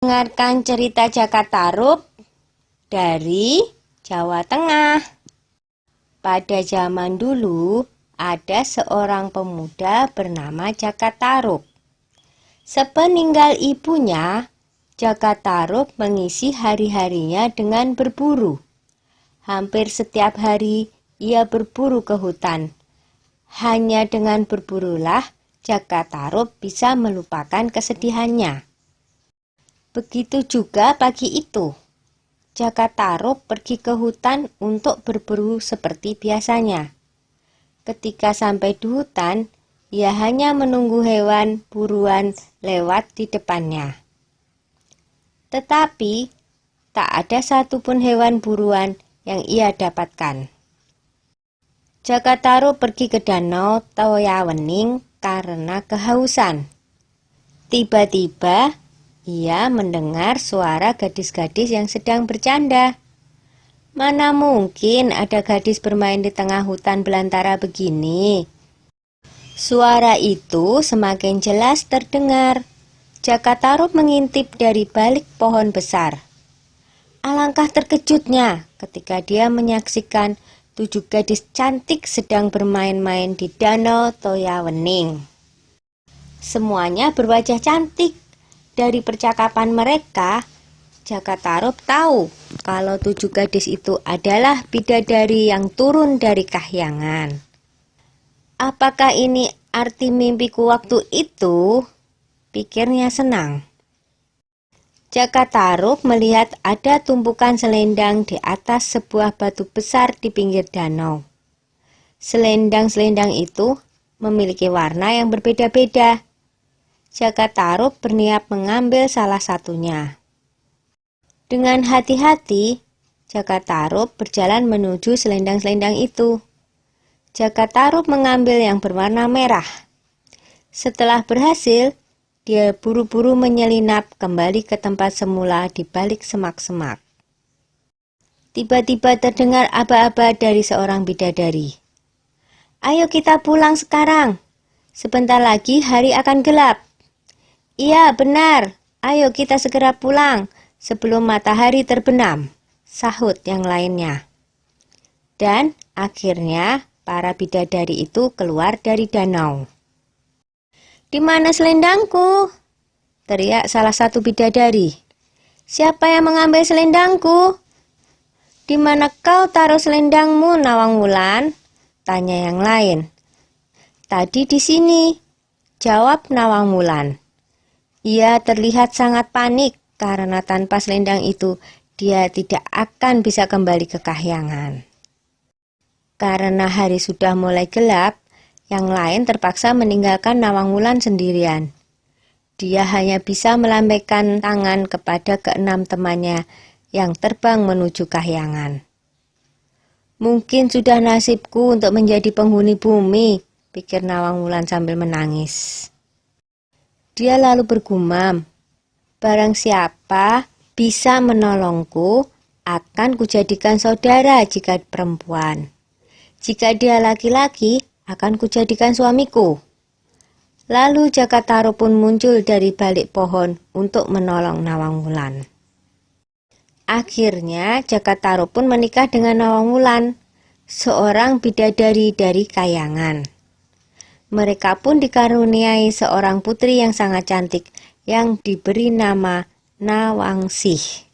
Dengarkan cerita Jakatarup dari Jawa Tengah. Pada zaman dulu, ada seorang pemuda bernama Jakatarup. Sepeninggal ibunya, Jakatarup mengisi hari-harinya dengan berburu. Hampir setiap hari ia berburu ke hutan. Hanya dengan berburulah Jakatarup bisa melupakan kesedihannya. Begitu juga pagi itu, Jakatarup pergi ke hutan untuk berburu seperti biasanya. Ketika sampai di hutan, ia hanya menunggu hewan buruan lewat di depannya. Tetapi, tak ada satupun hewan buruan yang ia dapatkan. Jakatarup pergi ke danau Toyawening karena kehausan. Tiba-tiba, ia mendengar suara gadis-gadis yang sedang bercanda. Mana mungkin ada gadis bermain di tengah hutan belantara begini? Suara itu semakin jelas terdengar. Jakatarup mengintip dari balik pohon besar. Alangkah terkejutnya ketika dia menyaksikan 7 gadis cantik sedang bermain-main di danau Toyawening. Semuanya berwajah cantik. Dari percakapan mereka, Jakatarup tahu kalau 7 gadis itu adalah bidadari yang turun dari kahyangan. Apakah ini arti mimpiku waktu itu? Pikirnya senang. Jakatarup melihat ada tumpukan selendang di atas sebuah batu besar di pinggir danau. Selendang-selendang itu memiliki warna yang berbeda-beda. Jakatarup berniat mengambil salah satunya. Dengan hati-hati, Jakatarup berjalan menuju selendang-selendang itu. Jakatarup mengambil yang berwarna merah. Setelah berhasil, dia buru-buru menyelinap kembali ke tempat semula di balik semak-semak. Tiba-tiba terdengar aba-aba dari seorang bidadari. "Ayo kita pulang sekarang. Sebentar lagi hari akan gelap." "Iya, benar. Ayo kita segera pulang sebelum matahari terbenam," sahut yang lainnya. Dan akhirnya para bidadari itu keluar dari danau. "Di mana selendangku?" teriak salah satu bidadari. "Siapa yang mengambil selendangku?" "Di mana kau taruh selendangmu, Nawang Wulan?" tanya yang lain. "Tadi di sini," jawab Nawang Wulan. Ia terlihat sangat panik karena tanpa selendang itu dia tidak akan bisa kembali ke kahyangan. Karena hari sudah mulai gelap, yang lain terpaksa meninggalkan Nawang Wulan sendirian. Dia hanya bisa melambaikan tangan kepada keenam temannya yang terbang menuju kahyangan. "Mungkin sudah nasibku untuk menjadi penghuni bumi," pikir Nawang Wulan sambil menangis. Dia lalu bergumam, "Barang siapa bisa menolongku, akan kujadikan saudara jika perempuan. Jika dia laki-laki, akan kujadikan suamiku." Lalu Jakatarup pun muncul dari balik pohon untuk menolong Nawang Wulan. Akhirnya Jakatarup pun menikah dengan Nawang Wulan, seorang bidadari dari kayangan. Mereka pun dikaruniai seorang putri yang sangat cantik yang diberi nama Nawangsih.